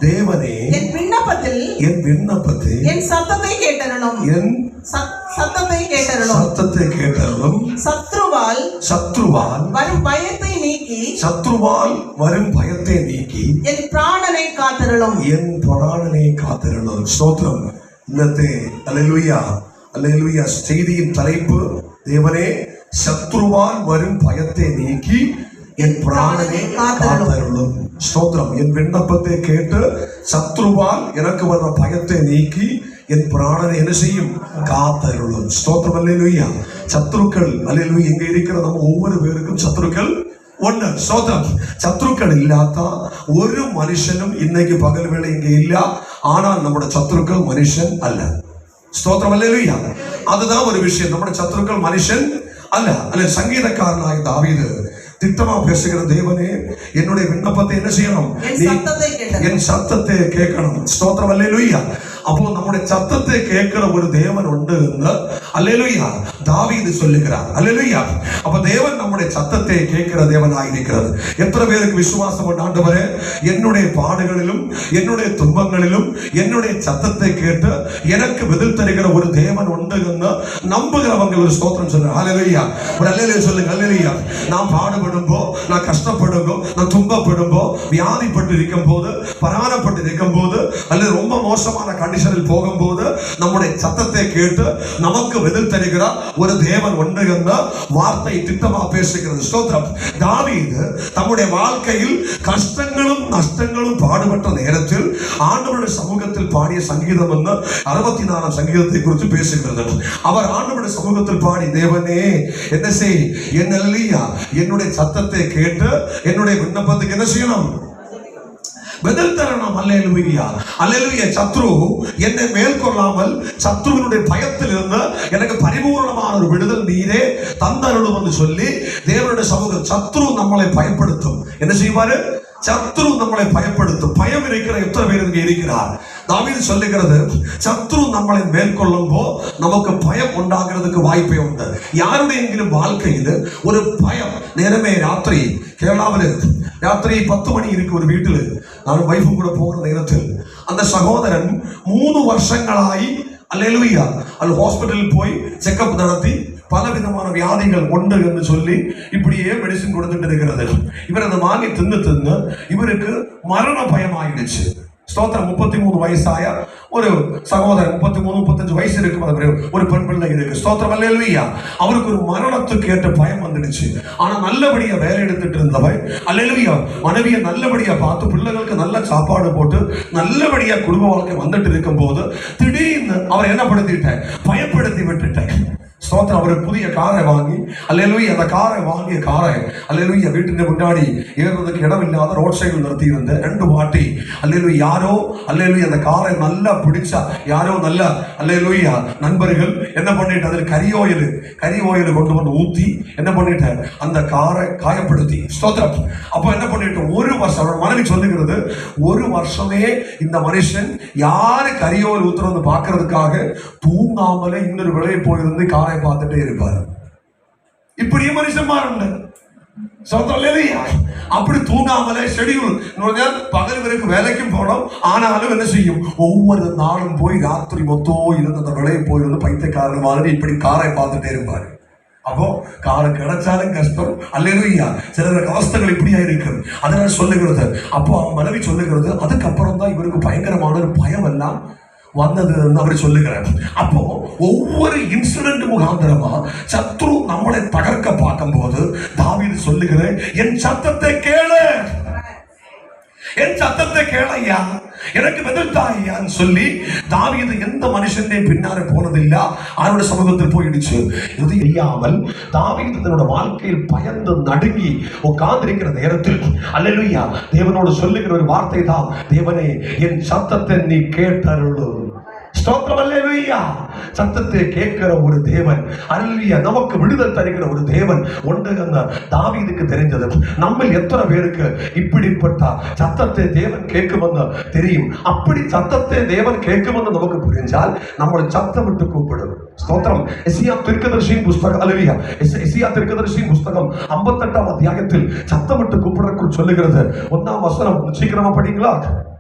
தேவனே என் விண்ணப்பத்தில் என் சத்தத்தை கேட்டருளும். என் சத்தத்தை கேட்டருளும். சத்தத்தை கேட்டருளும். சத்ருவால் வரும் பயத்தை நீக்கி என் பிராணனை காத்தருளும். ஸ்தோத்திரம். இന്നത്തെ அல்லேலூயா அல்லேலூயா செய்தியின் தலைப்பு, தேவனே சத்ருவால் வரும் பயத்தை நீக்கி என் பிராணனை காத்தருளும். ஸ்தோத்திரம். என் விண்ணப்பத்தை கேட்டு சத்ருவால் எனக்கு வர்ற பயத்தை நீக்கி என் பிராணனை என்ன செய்யும்? காத்தருளும். ஸ்தோத்திரம். அல்லேலூயா. சத்ருக்கள், அல்லேலூயா, இங்க இருக்கிற நம்ம ஒவ்வொரு பேருக்கும் சத்ருக்கள் ஒண்ணு. ஸ்தோத்திரம். சத்ருக்கள் இல்லாத ஒரு மனுஷனும் இன்னைக்கு பகல் வேளை இங்க இல்ல. ஆனால் நம்முடைய சத்ருக்கள் மனுஷன் அல்ல. ஸ்தோத்திரம். அல்லேலூயா. அதுதான் ஒரு விஷயம். நம்முடைய சத்ருக்கள் மனுஷன் அல்ல. அல்ல சங்கீதக்காரனாய் தாவீது திட்டமா பேசுகிற, தேவனே என்னுடைய விண்ணப்பத்தை என்ன செய்யணும்? என் சத்தத்தை கேட்கணும். ஸ்தோத்திரம். அல்லேலூயா. அப்போ நம்முடைய சத்தத்தை கேட்கிற ஒரு தேவன் உண்டு. அல்லேலூயா. தாவீது சொல்லுகிறார். அல்லேலூயா. அப்ப தேவன் நம்முடைய சத்தத்தை கேட்கிற தேவனாய் இருக்கிறது. எத்தனை பேருக்கு விசுவாசம் உண்டு? ஆண்டவரே, என்னுடைய பாடுகளிலும் என்னுடைய துன்பங்களிலும் என்னுடைய சத்தத்தை கேட்டு எனக்கு பதில் தருகிற ஒரு தேவன் உண்டு என்று நம்புகிறவங்க ஒரு ஸ்தோத்திரம் சொல்றாங்க. அல்லேலூயா. ஒரு அல்லேலூயா சொல்லுங்க. அல்லேலூயா. நான் பாடுபடும்போ, நான் கஷ்டப்படும்போ, நான் துன்பப்படும்போ, வியாதிப்பட்டு இருக்கும் போது, பராணப்பட்டு இருக்கும் போது, அல்லது ரொம்ப மோசமான கண்டிஷனில் போகும்போது நம்முடைய சத்தத்தை கேட்டு நமக்கு பதில் தருகிறார் ஒரு தேவன் உண்டு என்ற வார்த்தை திட்டமா பேசுகிறது. ஸ்தோத்திரம். தாவீது தம்முடைய வாழ்க்கையில் கஷ்டங்களும் நஷ்டங்களும் பாடுபட்ட நேரத்தில் ஆண்டவருடைய சமூகத்தில் பாடிய சங்கீதம் என்று 64 சங்கீதத்தை குறித்து பேசுகிறது. அவர் ஆண்டவருடைய சமூகத்தில் பாடி, தேவனே என்ன செய், என்னுடைய சத்தத்தை கேட்டு என்னுடைய விண்ணப்பத்துக்கு என்ன செய்யணும்? பதில் தரணும். அல்லேலூயா. அல்லேலூயா. சத்ரு என்னை மேற்கொள்ளாமல் சத்ருவினுடைய பயத்தில் இருந்து எனக்கு பரிபூர்ணமான ஒரு விடுதல் நீரே தந்தருளும் என்று சொல்லி தேவனுடைய சமூகம். சத்ரு நம்மளை பயப்படுத்தும். என்ன செய்வாரு? சத்ரு நம்மளை பயப்படுத்தும். பயம் இருக்கிற எத்தனை பேர் இங்கே இருக்கிறார்? தாவீது சொல்லுகிறது, சத்ரு நம்மளை மேற்கொள்ளும் போ நமக்கு பயம் உண்டாகிறதுக்கு வாய்ப்பே உண்டு. யாருடைய என்கிற வாழ்க்கையில் ஒரு பயம். நேரமே ராத்திரி கேரளாவில் ராத்திரி 10 மணி இருக்கு ஒரு வீட்டில், நானும் வைஃபும் கூட போகிற நேரத்தில் அந்த சகோதரன் 3 வருஷங்களாய் அல்லேலூயா அது ஹாஸ்பிட்டலில் போய் செக்அப் நடத்தி பல விதமான வியாதிகள் உண்டு என்று சொல்லி இப்படியே மெடிசின் கொடுத்துட்டு இருக்கிறது. இவர் அதை வாங்கி தின்னு இவருக்கு மரண பயம் ஆயிடுச்சு. ஸ்தோத்திரம். 33 வயசாய ஒரு சகோதரன், 33-35 வயசு இருக்கு, ஒரு பெண் பிள்ளை இருக்கு. ஸ்தோத்திரம். அல்லேலூயா. அவருக்கு ஒரு மரணத்துக்கு ஏற்ற பயம் வந்துடுச்சு. ஆனா நல்லபடியா வேலை எடுத்துட்டு இருந்தவன், அல்லேலூயா, மனைவியை நல்லபடியா பார்த்து பிள்ளைகளுக்கு நல்ல சாப்பாடு போட்டு நல்லபடியா குடும்ப வாழ்க்கை வந்துட்டு இருக்கும் போது திடீர்னு அவர் என்ன படுத்திட்டேன்? பயப்படுத்தி விட்டுட்டேன். ஸ்தோத்திரம். அவர் புதிய காரை வாங்கி, அல்லேலூயா, அந்த காரை வாங்கிய காரை அல்லேலூயா வீட்டுக்கு முன்னாடி ஏறுறதுக்கு இடம் இல்லாத ரோட் சைடில் நிறுத்தி இருந்த 2 வாட்டி அல்லேலூயா யாரோ அல்லேலூயா அந்த காரை நல்லா பிடிச்சா யாரோ நல்ல அல்லேலூயா நண்பர்கள் என்ன பண்ணிட்டு அதில் கரி ஓயில் கொண்டு வந்து ஊத்தி என்ன பண்ணிட்டேன்? அந்த காரை காயப்படுத்தி. ஸ்தோத்திரம். அப்போ என்ன பண்ணிட்டு 1 வருஷம் அவரோட மனைவி சொல்லுகிறது, 1 வருஷமே இந்த மனுஷன் யாரு கரி ஓயில் ஊத்துறது பார்க்கறதுக்காக தூங்காமலே இன்னொரு விலையை போயிருந்து காரை பார்த்துட்டே இருப்பார். இப்படியே மனுஷன் மாறுங்க. அப்படி தூங்காமலே ஷெடியூல் பகல் வரைக்கும் வேலைக்கும் போனோம். ஆனாலும் என்ன செய்யும்? ஒவ்வொரு நாளும் போய் ராத்திரி மொத்தம் இருந்து அந்த விலையை போயிருந்து பைத்தியக்காரன் மாதிரி இப்படி காரை பார்த்துட்டே இருப்பாரு. அப்போ காரை கிடைச்சாலும் கஷ்டம். அல்லேலூயா. சிலருக்கு அவஸ்தைகள் இப்படியா இருக்கு. அதனால சொல்லுகிறது. அப்போ அவன் மனைவி சொல்லுகிறது, அதுக்கப்புறம் தான் இவருக்கு பயங்கரமான ஒரு பயம் எல்லாம் வந்தது அவர் சொல்லுகிறார். அப்போ ஒவ்வொரு இன்சிடென்ட் முகாந்திரமா சத்ரு நம்மளை தகர்க்க பார்க்கும் போது தாவீது சொல்லுகிற, என் சத்தத்தை கேளு, என் சத்தத்தை கேளையா, எனக்கு பதில்தாயான்னு சொல்லி தாவீது எந்த மனுஷனே பின்னாலே போனதில்லை. அவருடைய சமூகத்தில் போயிடுச்சு. இது தெரியாமல் தாவீது தன்னோட வாழ்க்கையில் பயந்து நடுங்கி உட்கார்ந்திருக்கிற நேரத்தில் அல்லேலூயா தேவனோடு சொல்லுகிற ஒரு வார்த்தை தான், தேவனே என் சத்தத்தை நீ கேட்டருளு. ஸ்தோத்திரம். அல்லேலூயா. சத்தத்தை கேட்கிற ஒரு தேவன், அல்லேலூயா, நமக்கு விடுதல் தருகிற ஒரு தேவன் ஒன்று தாவீதுக்கு தெரிஞ்சது. நம்ம எத்தனை பேருக்கு இப்படிப்பட்ட சத்தத்தை தேவன் கேட்குமெന്ന് தெரியும்? அப்படி சத்தத்தை தேவன் கேட்குமெന്ന് நமக்கு புரிஞ்சால் நம்மளை சத்தம் விட்டு கூப்பிடும். ஸ்தோத்திரம். எஸ்ஐயா தீர்க்கதரிசியின் புஸ்தகம், அல்லேலூயா, எஸ்ஐயா தீர்க்கதரிசியின் புஸ்தகம் 58ஆம் அத்தியாயத்தில் சத்தம் விட்டு கூப்பிடுறதுக்கு சொல்லுகிறது. 1ஆம் வசனம் சீக்கிரமா படிங்களா?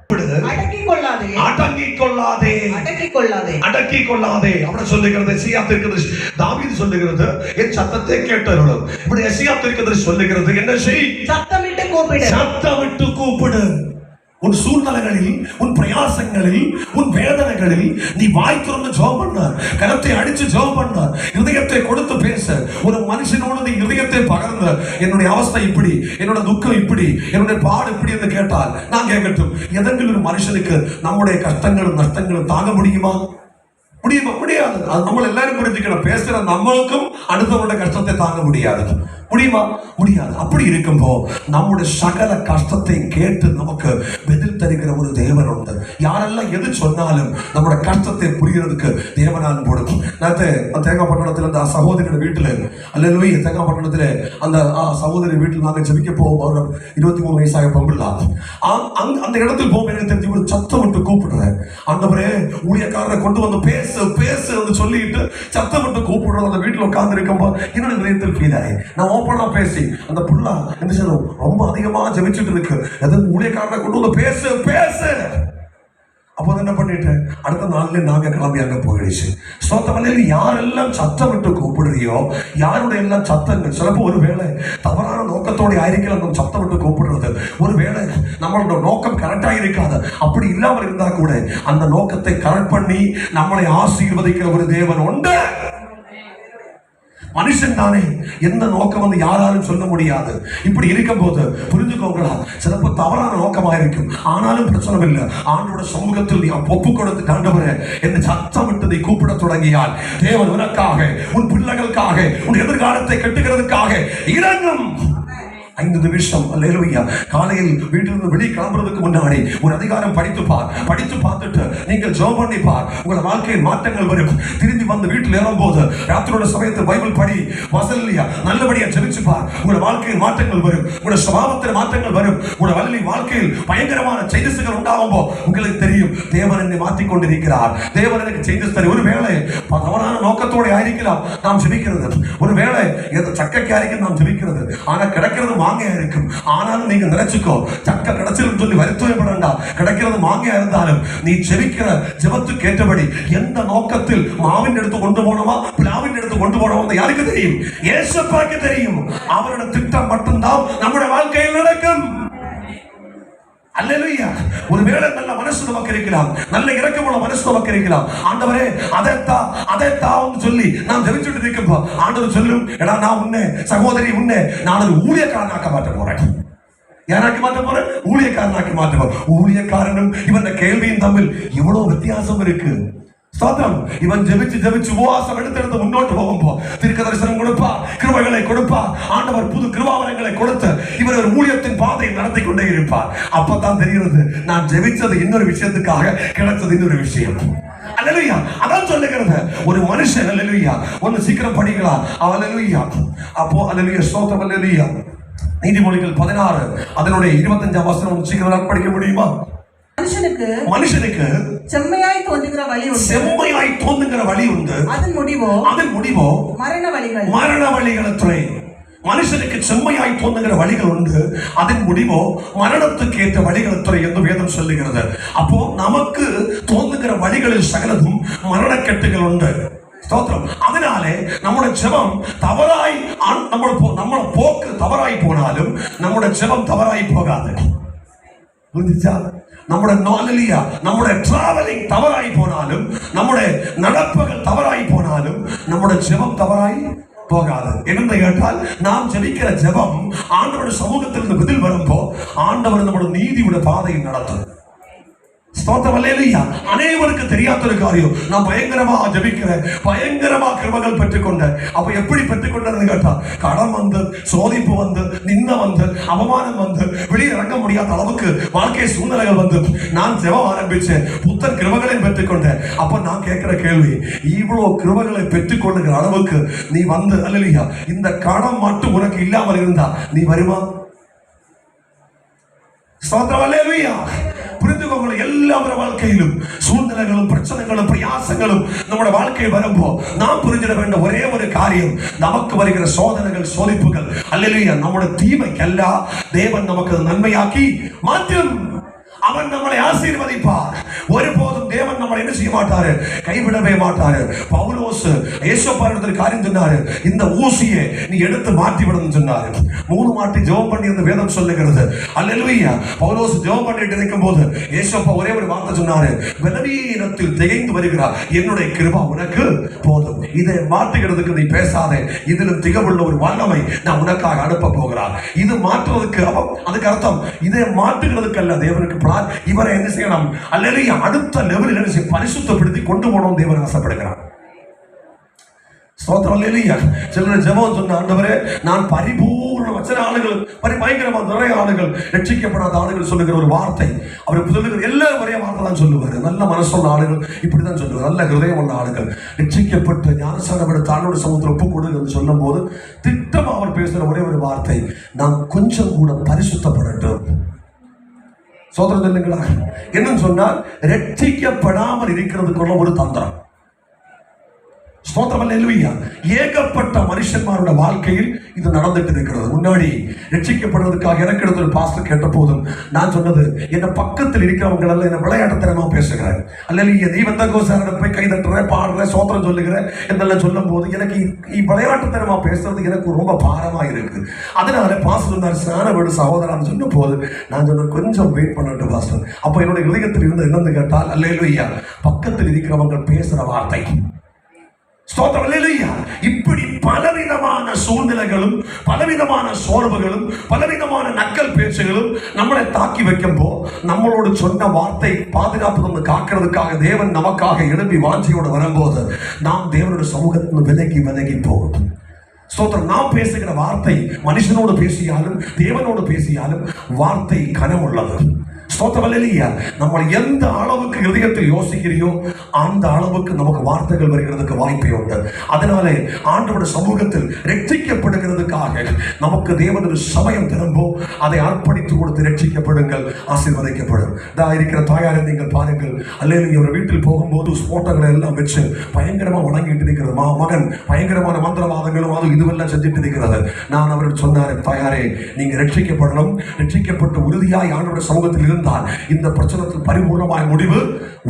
அடக்கிக் கொள்ளாதே அடங்கிக் கொள்ளாதே அடக்கிக் கொள்ளாதே அடக்கிக் கொள்ளாதே அப்படி சொல்லுகிறது எசேயா தீர்க்கதரிசி தாவீது சொல்லுகிறது என் சத்தத்தை கேட்டருளும். இப்படி எசேயா தீர்க்கதரிசி சொல்லுகிறது என்ன செய்? சத்தமிட்டு கூப்பிடு. சத்தமிட்டு கூப்பிடு. உன் சூழ்நிலைகளில், உன் பிரயாசங்களில், உன் வேதனைகளில் நீ வாய் திறந்து ஜெபம் பண்ண, கரத்தை அடிச்சு ஜெபம் பண்ண, இதயத்தை கொடுத்து பேச, ஒரு மனுஷனோடு நீ இதயத்தை பகர்ந்த, என்னுடைய அவஸ்தை இப்படி, என்னோட துக்கம் இப்படி, என்னுடைய பாடு இப்படி என்று கேட்டால் நான் கேட்கட்டும், எதெങ്കിലും ஒரு மனுஷனுக்கு நம்முடைய கஷ்டங்களும் நஷ்டங்களும் தாங்க முடியுமா? முடியாது. அது நம்ம எல்லாரும் புரிஞ்சுக்கணும். பேசுற நம்மளுக்கும் அடுத்தவருடைய கஷ்டத்தை தாங்க முடியாது. முடியுமா? முடியாது. அப்படி இருக்கும்போ நம்முடைய சகல கஷ்டத்தை கேட்டு நமக்கு பதில் தருகிற ஒரு தேவன் உண்டு. யாரெல்லாம் எது சொன்னாலும் நம்முடைய கஷ்டத்தை புரிகிறதுக்கு தேவனால் போடும். நேற்று தேங்காய்பட்டணத்தில் அந்த சகோதரியோட வீட்டுல அல்லேலூயா, தேங்காய்பட்டணத்துல அந்த சகோதரி வீட்டில் நாங்கள் ஜெபிக்க போவோம். ஒரு 23 வயசாக பொம்பிடலாம். அந்த இடத்துக்கு போகும் எனக்கு தெரிஞ்சு ஒரு சத்தம் விட்டு கூப்பிடுறேன். ஆண்டவரே, ஊழியக்காரரை கொண்டு வந்து பேசு சொல்லிட்டு சத்தம் விட்டு கூப்பிடுறது. அந்த வீட்டில் உட்கார்ந்து இருக்கும்போது என்னோட இதயத்தில் ஃபீல் ஆகி நான் ஓப்பனா பேசி அந்த புள்ளா என்ன செய்யணும், ரொம்ப அதிகமா ஜெபிச்சுட்டு இருக்கு, எதுவும் ஊழியக்காரனை கொண்டு வந்து பேசு. அப்போ என்ன பண்ணிட்டேன், அடுத்த நாள்ல நாங்க கிளம்பி அங்க போயிடுச்சு. ஸ்தோத்திரம். யாரெல்லாம் சத்தம் விட்டு கூப்பிடுறியோ, யாருடைய எல்லாம் சத்தங்கள் சிலப்போ ஒரு வேளை தவறான நோக்கத்தோட ஆயிருக்கலாம் நம்ம சத்தம் விட்டு கூப்பிடுறது. ஒரு வேளை நம்மளோட நோக்கம் கரெக்டா இருக்காது. அப்படி இல்லாமல் இருந்தா கூட அந்த நோக்கத்தை கரெக்ட் பண்ணி நம்மளை ஆசீர்வதிக்கிற ஒரு தேவன் உண்டு. மனுஷன் தானே, எந்த நோக்கம் வந்து யாராலும் சொல்ல முடியாது. இப்படி இருக்கும் போது புரிஞ்சுக்கோங்களா, சிலப்போ தவறான நோக்கமா இருக்கும். ஆனாலும் பிரச்சனை இல்லை. ஆண்டோட சமூகத்தில் நீ ஒப்பு கொடுத்து ஆண்டவரே என்று சத்தம் விட்டு நீ கூப்பிட தொடங்கியால் தேவன் உனக்காக, உன் பிள்ளைகளுக்காக, உன் எதிர்காலத்தை கட்டுகிறதுக்காக இறங்கும். 5 நிமிஷம் அல்லேலூயா. காலையில் வீட்டிலிருந்து வெளியே கிளம்புறதுக்கு முன்னாடி ஒரு அதிகாரம் படித்து பார்த்துட்டு நீங்கள் ஜெபம் பண்ணி பார். உங்கள் வாழ்க்கையில் மாற்றங்கள் வரும். திரும்பி வந்து வீட்டில் ஏறும்போது ராத்திரோட சமயத்தில் பைபிள் படி, வசல்லையா நல்லபடியா ஜெபிச்சு பார். உங்கள் வாழ்க்கையில் மாற்றங்கள் வரும். உங்கள் சுபாவத்தில் மாற்றங்கள் வரும். உங்கள் வாழ்க்கையில் பயங்கரமான சேஞ்சஸ்கள் உண்டாகும் போது உங்களுக்கு தெரியும், தேவன் என்னை மாற்றிக் கொண்டிருக்கிறார். தேவன் எனக்கு சேஞ்சஸ் தரும். ஒரு வேளை தவறான நோக்கத்தோடு ஆയിരിக்கலாம் நாம் ஜெபிக்கிறது. ஒரு வேளை சக்கைக்கு ஆയിരിக்கும் நாம் ஜெபிக்கிறது. ஆனா கிடைக்கிறது மாங்கையா இருக்கும். ஆனாலும் நீங்க நினைச்சுக்கோ, சக்கை கிடைச்சிரும் சொல்லி வருத்தப்பட வேண்டாம். கிடைக்கிறது மாங்கையா இருந்தாலும் நீ ஜெபிக்கிற ஜெபத்துக்கு ஏற்றபடி எந்த நோக்கத்தில் மாவின் எடுத்து கொண்டு போனோமா, பிளாவின் எடுத்து கொண்டு போனோமா யாருக்கு தெரியும்? இயேசுவுக்கு தெரியும். அவரோட திட்டம் மட்டும்தான் நம்முடைய வாழ்க்கையில் நடக்கும். அல்லேலூயா. ஒருவேளை நல்ல மனசு நமக்கு இருக்கலாம், நல்ல இரக்கமுள்ள மனசு நமக்கு இருக்கலாம். ஆண்டவரே அதைத்தான் சொல்லி நாம் ஜெபிச்சுட்டு இருக்கப்போ ஆண்டவர் சொல்லும், எடா நான் உன்னை சகோதரி உன்னை நான் ஒரு ஊழியக்காரனாக்க மாட்ட போறேன். யாராக்கி மாட்ட போறேன்? ஊழியக்காரனாக்கி மாட்ட போறேன். ஊழியக்காரனும் இவன் கேள்வியும் தமிழ் இவ்வளவு வித்தியாசம் இருக்கு. ஸ்தோத்திரம். இவன் ஜெபிச்சு உபவாசம் எடுத்து முன்னோட்டு போகும்போ தீர்க்க தரிசனம் கொடுப்பா, கிருபைகளை கொடுப்பா. ஆண்டவர் புது கிருபாவரங்களை கொடுத்து இவர் ஒரு ஊழியத்தின் பாதையை நடத்தி கொண்டே இருப்பார். அப்பதான் தெரிகிறது, நான் ஜெபிச்சது இன்னொரு விஷயத்துக்காக, கிடைச்சது இன்னொரு விஷயம். அல்லேலூயா. அதான் சொல்லுகிறது ஒரு மனுஷன். அல்லேலூயா. ஒன்னு சீக்கிரம் படிக்கலாம். அல்லேலூயா. அப்போ அல்லேலூயா. ஸ்தோத்திரம். அல்லேலூயா. நீதிமொழிகள் 16 அதனுடைய 25ஆம் வசனம் சீக்கிரம் படிக்க முடியுமா? மனுஷனுக்கு செம்மையாய் தோன்றுகிற வழி உண்டு. அதன் முடிவோ மரண வழிகளே. மனுஷனுக்கு செம்மையாய் தோன்றுகிற வழிகள் உண்டு, அதன் முடிவோ மரணத்துக்கு ஏற்ற வழிகளத்துறை என்று வேதம் சொல்லுகிறது. அப்போ நமக்கு தோன்றுகிற வழிகளில் சகலதும் மரணக்கட்டுகள் உண்டு. அதனாலே நம்முடைய ஜெபம் தவறாய், நம்ம போக்கு தவறாய் போனாலும் நம்முடைய ஜெபம் தவறாய் போகாது. புரிஞ்சுச்சா? நம்முடைய டிராவலிங் தவறாய் போனாலும், நம்முடைய நடப்புகள் தவறாய் போனாலும் நம்முடைய ஜெபம் தவறாய் போகாது. என்று கேட்டால் நாம் ஜெபிக்கிற ஜெபம் ஆண்டவருடைய சமூகத்திலிருந்து பதில் வரும்போ ஆண்டவர் நம்முடைய நீதியுடைய பாதையை நடத்தும். அனைவருக்கு தெரியாத ஒரு காரியம், நான் பயங்கரமா ஜெபிக்கிறேன், பயங்கரமா கிருபைகள் பெற்றுக்கொண்டேன். அப்ப எப்படி பெற்றுக்கொண்டது கேட்டா, கடன் வந்து, சோதிப்பு வந்து, நிந்த வந்து, அவமானம் வந்து, வெளியே இறங்க முடியாத அளவுக்கு வாழ்க்கை சூழ்நிலைகள் வந்து நான் ஜெபம் ஆரம்பிச்சேன், புத்தன் கிருபைகளை பெற்றுக்கொண்டேன். அப்ப நான் கேட்கிற கேள்வி, இவ்வளவு கிருபைகளை பெற்றுக்கொள்ளுகிற அளவுக்கு நீ வந்து அல்லேலூயா இந்த கடன் மட்டும் உனக்கு இல்லாமல் இருந்தா நீ வருமா? ஸ்தோத்திரம். அல்லேலூயா. புரிந்துக்கோங்க, எல்லா வாழ்க்கையிலும் சூழ்நிலைகளும் பிரச்சனைகளும் பிரயாசங்களும் நம்முடைய வாழ்க்கையில் வரும்போ நாம் புரிஞ்சிட வேண்டிய ஒரே ஒரு காரியம், நமக்கு வருகிற சோதனைகள் சோதிப்புகள் அல்லேலூயா நம்முடைய தீமைக்கல்ல, தேவன் நமக்கு நன்மையாக்கி மாற்றும். அவன் நம்மளை ஆசீர்வதிப்பார். ஒருபோதும் தேவன் நம்மளை என்ன செய்ய மாட்டாரு, கைவிடவே மாட்டாரு. பவுலோஸ் ஏசப்பாவிடத்தில் காரியம் சொன்னாரு, இந்த ஊசியை நீ எடுத்து மாற்றி விடணும்னு சொன்னாரு. 3 மாட்டி ஜெபம் பண்ணி அந்த வேதம் சொல்லுகிறது. அல்லேலூயா. பவுலோஸ் ஜெபம் பண்ணிட்டு இருக்கும்போது ஏசப்பா ஒரே ஒரு வார்த்தை சொன்னாரு, பலவீனத்தில் திகைத்து வருகிறார், என்னுடைய கிருபை உனக்கு போதும். இதை மாற்றுகிறதுக்கு நீ பேசாதே, இதிலும் திகவுள்ள ஒரு வல்லமை நான் உனக்காக அனுப்ப போகிறார். இது மாற்றுவதற்கு அதுக்கு அர்த்தம் இதை மாற்றுகிறதுக்கு அல்ல தேவனுக்கு பிளான். இவரை என்ன செய்யணும், அல்லேலூயா, அடுத்த லெவலில் என்ன செய்ய, பரிசுத்தப்படுத்தி கொண்டு போனோம் தேவன் ஆசைப்படுகிறார். ஸ்தோத்திரம். அல்லேலூயா. சிலர் ஜெபம் சொன்ன, ஆண்டவரே நான் பரிபூர்ண வச்சன ஆளுகள், பயங்கரமா நிறைய ஆளுகள், ரட்சிக்கப்படாத ஆளுகள் சொல்லுகிற ஒரு வார்த்தை, அவர் சொல்லுகிற எல்லா ஒரே வார்த்தை தான் சொல்லுவார். நல்ல மனசுள்ள ஆளுகள் இப்படிதான் சொல்லுவார், நல்ல ஹிருதயம் உள்ள ஆளுகள் ரட்சிக்கப்பட்டு ஞானஸ்நானம் எடுத்து ஆண்டவருடைய சமூகத்தில் ஒப்பு கொடுங்க என்று சொல்லும் போது திட்டமா அவர் பேசுகிற ஒரே ஒரு வார்த்தை, நான் கொஞ்சம் கூட பரிசுத்தப்படட்டும். சோதரன் இல்லைங்களா? என்னன்னு சொன்னால் ரட்சிக்கப்படாமல் இருக்கிறதுக்குள்ள ஒரு தந்திரம். ஸ்தோத்திரம். அல்லேலூயா. ஏகப்பட்ட மனுஷன்மாரோட வாழ்க்கையில் இது நடந்துட்டு இருக்கிறது. முன்னாடி ரட்சிக்கப்படுவதற்காக எனக்கு எடுத்த ஒரு பாஸ்டர் கேட்ட போதும் நான் சொன்னது, என்ன பக்கத்தில் இருக்கிறவங்க எல்லாம் என்ன விளையாட்டுத்தனமா பேசுகிறேன். அல்லேலூயா. நீ வந்த கோசார போய் கை தட்டுற, பாடுற, சோத்திரம் சொல்லுகிற இதெல்லாம் சொல்லும் போது எனக்கு விளையாட்டுத்தனமா பேசுறது எனக்கு ரொம்ப பாரமா இருக்கு. அதனால பாஸ்டர் சொன்னார், ஸ்நான வீடு சகோதரன் சொன்ன போது நான் சொன்ன, கொஞ்சம் வெயிட் பண்ணட்டும் பாஸ்டர். அப்ப என்னுடைய இதயத்தில் இருந்து என்னன்னு கேட்டால், அல்லேலூயா, பக்கத்தில் இருக்கிறவங்க பேசுற வார்த்தை. ஸ்தோத்திரம். அல்லேலூயா. இப்படி பலவிதமான சூழ்நிலைகளும் பலவிதமான சோர்வுகளும் பலவிதமான நக்கல் பேச்சுகளும் நம்மளை தாக்கி வைக்கும்போ நம்மளோடு சொன்ன வார்த்தை பாதுகாப்பு நம்ம காக்கிறதுக்காக தேவன் நமக்காக எழுப்பி வாஞ்சியோடு வரும்போது நாம் தேவனுடைய சமூகத்தில் விலகி போகும். ஸ்தோத்திரம். நாம் பேசுகிற வார்த்தை மனுஷனோடு பேசியாலும் தேவனோடு பேசியாலும் வார்த்தை கனமுள்ளது. ஸ்தோத்திரம். அல்லேலூயா. நம்ம எந்த அளவுக்கு இதயத்தில் யோசிக்கிறியோ அந்த அளவுக்கு நமக்கு வார்த்தைகள் வருகிறதுக்கு வாய்ப்பே உண்டு. அதனாலே ஆண்டவருடைய சமூகத்தில் ரட்சிக்கப்படுகிறதுக்காக நமக்கு தேவனுடைய சமயம் திரும்போ அதை அர்ப்பணித்து கொடுத்து ரட்சிக்கப்படுங்கள், ஆசீர்வதிக்கப்படும். இருக்கிற தாயாரை நீங்கள் பாருங்கள். அல்லேலூயா. ஒரு வீட்டில் போகும்போது ஸ்போட்டங்களை எல்லாம் வச்சு பயங்கரமா வணங்கிட்டு இருக்கிறது. மகன் பயங்கரமான மந்திரவாதங்களும் அது இதுவெல்லாம் செஞ்சுட்டு இருக்கிறது. நான் அவர்கள் சொன்னார், தாயாரே நீங்க ரட்சிக்கப்படணும், ரட்சிக்கப்பட்டு உறுதியாய் ஆண்டவருடைய சமூகத்தில் இருந்தால் இந்த பிரச்சனத்தில் பரிபூர்ணமாய் முடிவு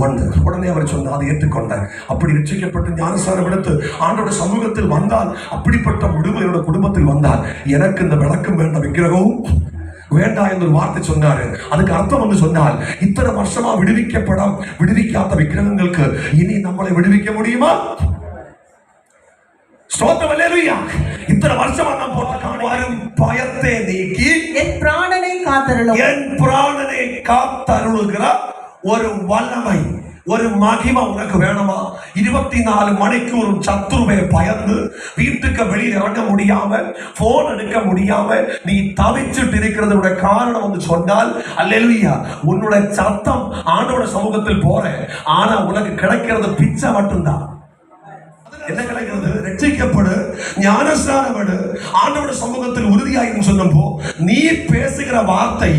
வந்து. உடனே அவர் சொன்னார், அதை ஏற்றுக்கொண்டார். அப்படி ரட்சிக்கப்பட்டு ஞானஸ்நானம் எடுத்து ஆண்டவருடைய சமூகத்தில் வந்தால், அப்படிப்பட்ட முடிவு என்னோட குடும்பத்தில் வந்தால், எனக்கு இந்த விளக்கம் வேண்டாம், விக்கிரகமும் வேண்டாம் என்று வார்த்தை சொன்னாரு. அதுக்கு அர்த்தம் வந்து சொன்னால், இத்தனை வருஷமா விடுவிக்காத விக்கிரகங்களுக்கு இனி நம்மளை விடுவிக்க முடியுமா? ஸ்தோத்திரம். அல்லேலூயா. இத்தனை வருஷமா நான் போட்ட வரும் பயத்தை நீக்கி என் பிராணனை காத்தருளுகிற ஒரு வல்லமை, ஒரு மகிமை உனக்கு வேணுமா? 24 மணிக்கூர் சத்துருவை பயந்து வீட்டுக்கு வெளியில் இறங்க முடியாம, போன் எடுக்க முடியாம நீ தவிச்சிட்டு இருக்கிறதோட காரணம் வந்து சொன்னால், அல்லேலூயா, உன்னுடைய சத்தம் ஆண்டவருடைய சமூகத்தில் போற, ஆனா உனக்கு கிடைக்கிறது பிச்சை மட்டும்தான். என்ன கிடைக்கிறது? ரட்சிக்கப்படு, ஞானஸ்நானம் எடு, ஆண்டவருடைய சமூகத்தில் உறுதியாகும் சொன்னப்போ நீ பேசுகிற வார்த்தை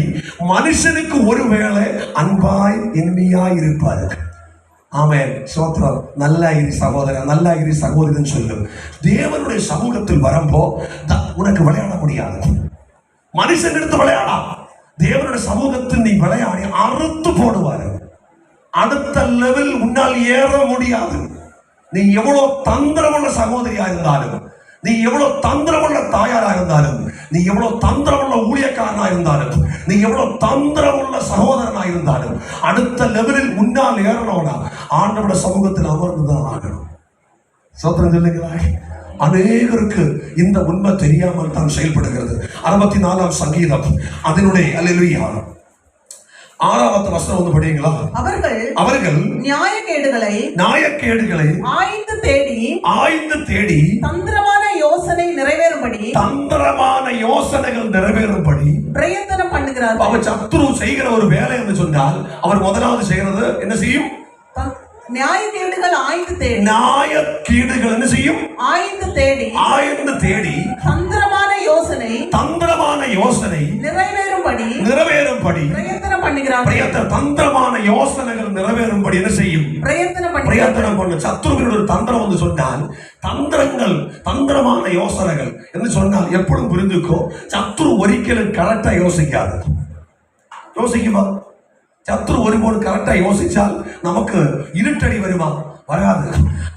மனுஷனுக்கு ஒருவேளை அன்பாய் இனிமையாய் இருப்பாரு. ஆமென். ஸ்தோத்திரம். நல்லா இரு சகோதரன், நல்லா இரு சகோதரன் சொல்லு. தேவனுடைய சமூகத்தில் வரும்போ உனக்கு விளையாட முடியாது. மனுஷன் எடுத்து விளையாடலாம். தேவனுடைய சமூகத்தில் நீ விளையாடி அறுத்து போடுவாரு. அடுத்த லெவல் உன்னால் ஏற முடியாது. நீ எவ்வளவு தந்திரமுள்ள சகோதரியா இருந்தாலும், நீ எவ்வளவு தந்திரமுள்ள தாயாரா இருந்தாலும், நீ எவ்வளவு தந்திரமுள்ள ஊழியக்காரனா இருந்தாலும், நீ எவ்வளவு தந்திரமுள்ள சகோதரனா இருந்தாலும், அடுத்த லெவலில் முன்னால் ஏறணும்னா ஆண்டவருடைய சமூகத்தில் அமர்ந்துதான் ஆகணும். சோத்திரம் சொல்லுங்களா? அநேகருக்கு இந்த உண்மை தெரியாமல் தான் செயல்படுகிறது. 64ஆம் சங்கீதம் அதனுடைய அல்லேலூயா 6வது வசனம் வந்து படிங்களா? அவர்கள் நியாயக்கேடுகளை ஆய்ந்து தேடி தந்திரமான யோசனைகள் நிறைவேறும்படி பிரயத்தனம் பண்ணுகிறார்கள். அவர் சத்துரு செய்கிற ஒரு வேலை என்று சொன்னால் அவர் முதலாவது செய்கிறது என்ன செய்யும்? நியாயக்கேடுகள் என்ன செய்யும்? ஆய்ந்து தேடி தந்திரமான யோசனை நிறைவேறும்படி தந்திரமான யோசனைகள் நிறைவேறும்படி என்ன செய்யும்? பிரயத்தனம் பண்ணு. சத்துருவின் ஒரு தந்திரம் வந்து சொன்னால், தந்திரமான யோசனைகள் என்று சொன்னால் எப்பொழுதும் புரிந்துக்கோ, சத்துரு ஒரிக்கலும் கரெக்டா யோசிக்காது. யோசிக்குமா? சத்துரு ஒருபோது கரெக்டா யோசிச்சால் நமக்கு இருட்டடி வருமா? வராது.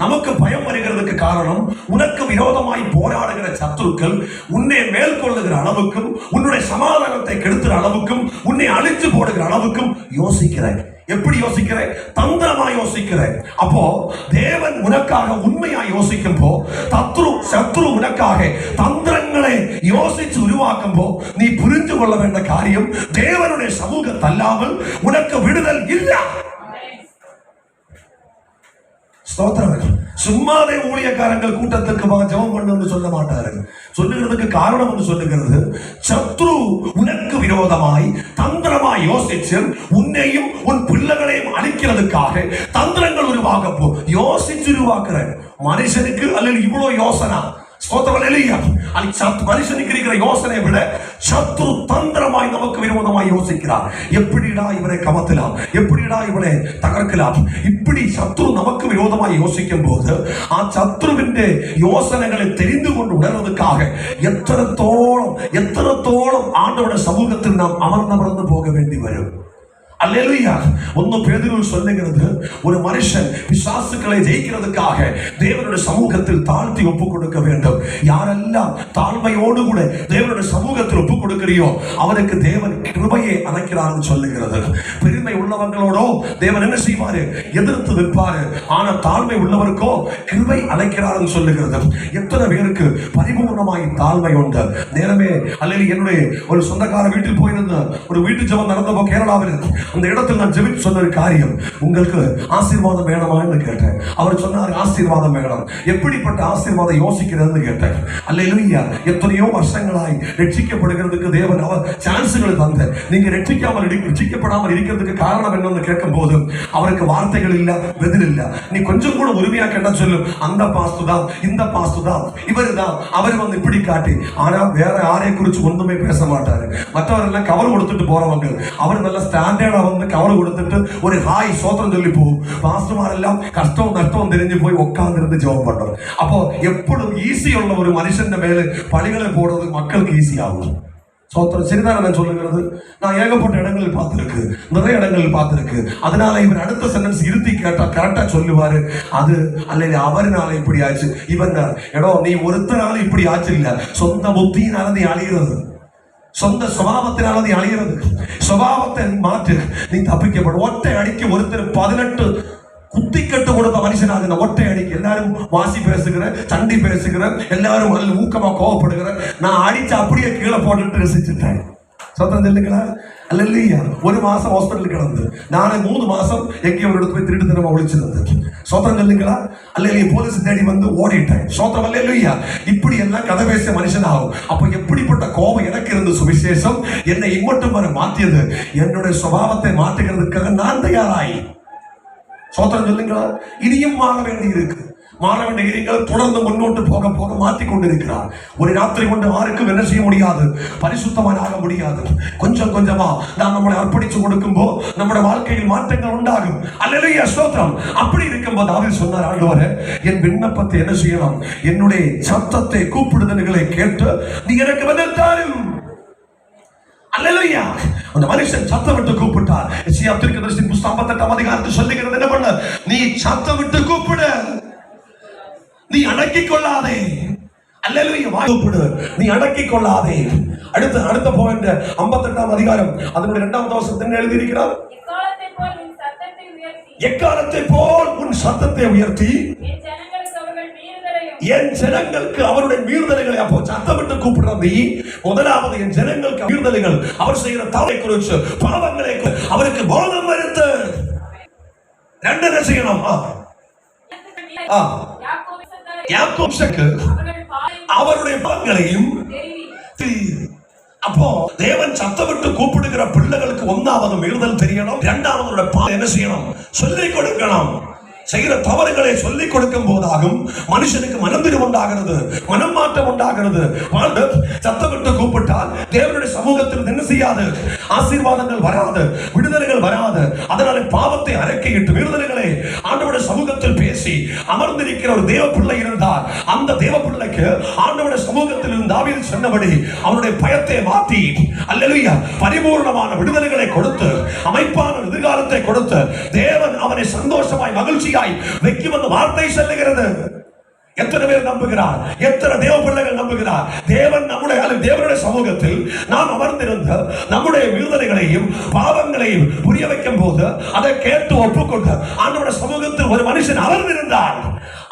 நமக்கு பயம் வருகிறதுக்கு காரணம், உனக்கு விரோதமாய் போராடுகிற சத்துருக்கள் உன்னை மேற்கொள்ளுகிற அளவுக்கும், உன்னுடைய சமாதானத்தை கெடுத்துற அளவுக்கும், உன்னை அழித்து போடுகிற அளவுக்கும் யோசிக்கிறேன். எப்படி யோசிக்கிறேன்? தந்திரமா யோசிக்கிறேன். அப்போ தேவன் உனக்காக உண்மையா யோசிக்கும் போ, சத்துரு உனக்காக தந்திரங்களை யோசிச்சு உருவாக்கும் போ, நீ புரிந்து கொள்ள வேண்டிய காரியம், தேவனுடைய சமூகத்தை அல்லாமல் உனக்கு விடுதல் இல்லை. ஸ்தோத்திரம். சும்மாவே ஊழியக்காரங்கள் கூட்டத்துக்கு ஜெபம் பண்ணு சொல்ல மாட்டார்கள். சொல்லுகிறதுக்கு காரணம் என்று சொல்லுகிறது, சத்ரு உனக்கு விரோதமாய் தந்திரமாய் யோசிச்சு உன்னையும் உன் பிள்ளைகளையும் அழிக்கிறதுக்காக தந்திரங்கள் உருவாக்க போ. யோசிச்சு உருவாக்குற மனுஷனுக்கு அல்லது இவ்வளவு யோசனை. மனுஷனுக்கு இருக்கிற யோசனை விட சத்ரு தந்திரமாய் நமக்கு விரோதமாய் யோசிக்கிறார். எப்படிடா இவனை கமத்தலாம், எப்படிடா இவனை தகர்க்கலாம், இப்படி சத்ரு நமக்கு விரோதமாய் யோசிக்கும் போது சத்ருவின் யோசனைகளை தெரிந்து கொண்டு உணர்வதற்காக எத்தனத்தோളം ஆண்டவருடைய சமூகத்தில் நாம் அமர்ந்து போக வேண்டி வரும். அல்லேலூயா. 1 பேதுரு சொல்லுகிறது, ஒரு மனுஷன் பிசாசுக்களை ஜெயிக்கிறதுக்காக தேவனுடைய சமூகத்தில் தாழ்த்தி ஒப்புக் கொடுக்க வேண்டும். யாரெல்லாம் தாழ்மையோடு கூட தேவனுடைய சமூகத்தில் ஒப்புக் கொடுக்கிறியோ அவனுக்கு தேவன் கிருபையை அணைக்கிறார்னு சொல்லுகிறது. பெருமை உள்ளவங்களோடோ தேவன் என்ன செய்வாரு? எதிர்த்து நிற்பாரு. ஆனா தாழ்மை உள்ளவருக்கோ கிருபை அணைக்கிறார்னு சொல்லுகிறது. எத்தனை பேருக்கு பரிபூர்ணமாய் தாழ்மை உண்டு? நேரமே அல்லது என்னுடைய ஒரு சொந்தக்கார வீட்டில் போயிருந்த ஒரு வீட்டு ஜெபம் நடந்தப்போ கேரளாவில் அந்த இடத்தில் நான் ஜெபித்து சொன்ன காரியம், உங்களுக்கு ஆசீர்வாதம் வேணுமான்னு கேட்டேன். அவர் சொன்னார், ஆசீர்வாதம் வேணும். எப்படிப்பட்ட ஆசீர்வாதம் யோசிக்கிறதுன்னு கேட்டேன். அல்லேலூயா. எத்தனையோ வருஷங்களாய் ரட்சிக்கப்படுகிறதுக்கு தேவன் அவர் சான்ஸ்களை தந்த, நீங்க ரட்சிக்கப்படாமல் இருக்கிறதுக்கு காரணம் என்னன்னு கேட்கும் போது அவருக்கு வார்த்தைகள் இல்ல, பதில் இல்ல. நீ கொஞ்சம் கூட உரிமையா கேட்டா சொல்லு, அந்த பாஸ்து தான், இந்த பாஸ்து தான், இவரு தான், அவர் வந்து இப்படி காட்டி. ஆனா வேற யாரை குறிச்சு ஒன்றுமே பேச மாட்டாரு. மற்றவரெல்லாம் கவர் கொடுத்துட்டு போறவங்க, அவர் நல்ல ஸ்டாண்டர்டா வந்து கவலை கொடுத்துட்டு ஒரு ஹாய் சோத்திரம் சொல்லி போகும். பாஸ்டர்மாரெல்லாம் கஷ்டம் நஷ்டம் தெரிஞ்சு போய் உட்கார்ந்து இருந்து ஜெபம் பண்றோம். அப்போ எப்பொழுதும் ஈஸி உள்ள ஒரு மனுஷன் மேல பழிகளை போடுறது மக்களுக்கு ஈஸி ஆகும். சோத்திரம். சரிதான் நான் சொல்லுகிறது. நான் ஏகப்பட்ட இடங்களில் பார்த்திருக்கு, நிறைய இடங்களில் பார்த்திருக்கு. அதனால இவர் அடுத்த சென்டென்ஸ் இருத்தி கேட்டா கரெக்டா சொல்லுவாரு, அது அல்லது அவர்னால இப்படி ஆச்சு, இவன் இடம் நீ ஒருத்தனால இப்படி ஆச்சு இல்ல, சொந்த புத்தியினால நீ அழிகிறது, சொந்த சுபாவத்தினால நீ அழிகிறது. சுபாவத்தை மாற்று, நீ தப்பிக்கப்படும். ஒற்றை அடிக்க ஒருத்தர் 18 குத்தி கட்டு கொடுத்த மனுஷனாக ஒற்றை அடிக்க எல்லாரும் வாசி பேசுகிற, சண்டி பேசுகிற, எல்லாரும் ஊக்கமா கோவப்படுகிற, நான் அடிச்சு அப்படியே கீழே போட்டுட்டு ரசிச்சுட்டேன். சொந்தம் சொல்லுங்களா? அல்ல, ஒரு மாசம் ஹாஸ்பிட்டல் கிடந்து நானே 3 மாசம் எங்கேயோ ஒரு இடத்துல போய் திருட்டுத்தனமா ஒழிச்சிருந்தேன். சோத்திரம் சொல்லுங்களா? அல்ல, போலீஸ் தேடி வந்து ஓடிட்டேன். சோத்திரம். அல்ல, இப்படி எல்லாம் கதை பேசிய மனுஷன் ஆகும். அப்ப எப்படிப்பட்ட கோபம் எனக்கு இருந்த சுவிசேஷம் என்னை இம்மட்டும் வர மாற்றியது. என்னுடைய சுபாவத்தை மாற்றுகிறதுக்காக நான் தயாராகி. சோத்திரம் சொல்லுங்களா? இனியும் மாற வேண்டி இருக்கு. மாற வேண்டிய தொடர்ந்து முன்னோட்டு போக போக மாற்றிக் கொண்டிருக்கிறார். ஒரு ராத்திரி கொண்டு யாருக்கும் என்ன செய்ய முடியாது, பரிசுத்தமாக ஆக முடியாது. கொஞ்சம் கொஞ்சமா நாம் நம்மளை அர்ப்பணிச்சு கொடுக்கும் போது நம்முடைய வாழ்க்கையில் மாற்றங்கள் உண்டாகும். அல்லேலூயா. ஸ்தோத்திரம். அப்படி இருக்கும்போது அவர் சொன்னார், ஆண்டவரே, என் விண்ணப்பத்தை என்ன செய்யலாம், என்னுடைய சத்தத்தை கூப்பிடுதல்களை கேட்டு நீ எனக்கு பதில் தாரும். அல்லேலூயா. அந்த மனுஷன் சத்தம் விட்டு கூப்பிட்டார். எசேக்கியா தீர்க்கதரிசி புத்தகம் 58ஆம் அதிகாரத்தில் சொல்லுகிறது என்ன பண்ண, நீ சத்தம் விட்டு கூப்பிடு, நீ அடக்கிக் கொள்ளாதே. அல்லேலூயா. கூப்பிடு, நீ அடக்கிக் கொள்ளாதே. அடுத்த பாயிண்ட் 58ஆம் அதிகாரம் அதனுடைய 2வது வசனத்தில் எழுதி இருக்கிறார், எக்காலத்தை போல் உன் சத்தத்தை உயர்த்தி என் ஜனங்களுக்கு அவருடைய மீறுதல்களை. அப்போ சத்தம் விட்டு கூப்பிடுற நீ முதலாவது என் ஜனங்களுக்கு மீறுதல்கள், அவர் செய்கிற தவறை குறித்து, பாவங்களை அவருக்கு போதம் வருத்து. 2 என்ன செய்யணும்? அவருடைய பாவங்களையும். அப்போ தேவன் சத்தம் விட்டு கூப்பிடுகிற பிள்ளைகளுக்கு 1வது மீறுதல் தெரியணும், 2வது பாவம் என்ன செய்யணும், சொல்லிக் கொடுக்கணும். செய்கிற தவறுகளை சொல்லிக் கொடுக்கும் போதாகும் மனுஷனுக்கு மனந்திரம் உண்டாகிறது, மனம் மாற்றம் உண்டாகிறது. சத்தமிட்டு கூப்பிட்டால் தேவனுடைய சமூகத்தில் என்ன செய்யாது, ஆசீர்வாதங்கள் வராது, விடுதலைகள் வராது. அதனால பாவத்தை அறிக்கையிட்டு விடுதலைகளை ஆண்டவருடைய சமூகத்தில் பேச பேசி அமர்ந்திருக்கிற ஒரு தேவ பிள்ளை இருந்தார். அந்த தேவ பிள்ளைக்கு ஆண்டவருடைய சமூகத்தில் இருந்து தாவீது சொன்னபடி அவனுடைய பயத்தை மாற்றி அல்லேலூயா பரிபூர்ணமான விடுதலைகளை கொடுத்து அமைப்பான எதிர்காலத்தை கொடுத்து தேவன் அவனை சந்தோஷமாய் மகிழ்ச்சியாய் வைக்கும் அந்த வார்த்தை சொல்லுகிறது. எத்தனை பேர் நம்புகிறார்? எத்தனை தேவ பிள்ளைகள் நம்புகிறார்? தேவன் தேவனுடைய சமூகத்தில் நாம் அமர்ந்திருந்த நம்முடைய விடுதலைகளையும் பாவங்களையும் புரிய வைக்கும் போது அதை கேட்டு ஒப்புக்கொண்டு ஆண்டவருடைய சமூகத்தில் ஒரு மனுஷன் அமர்ந்திருந்தார்,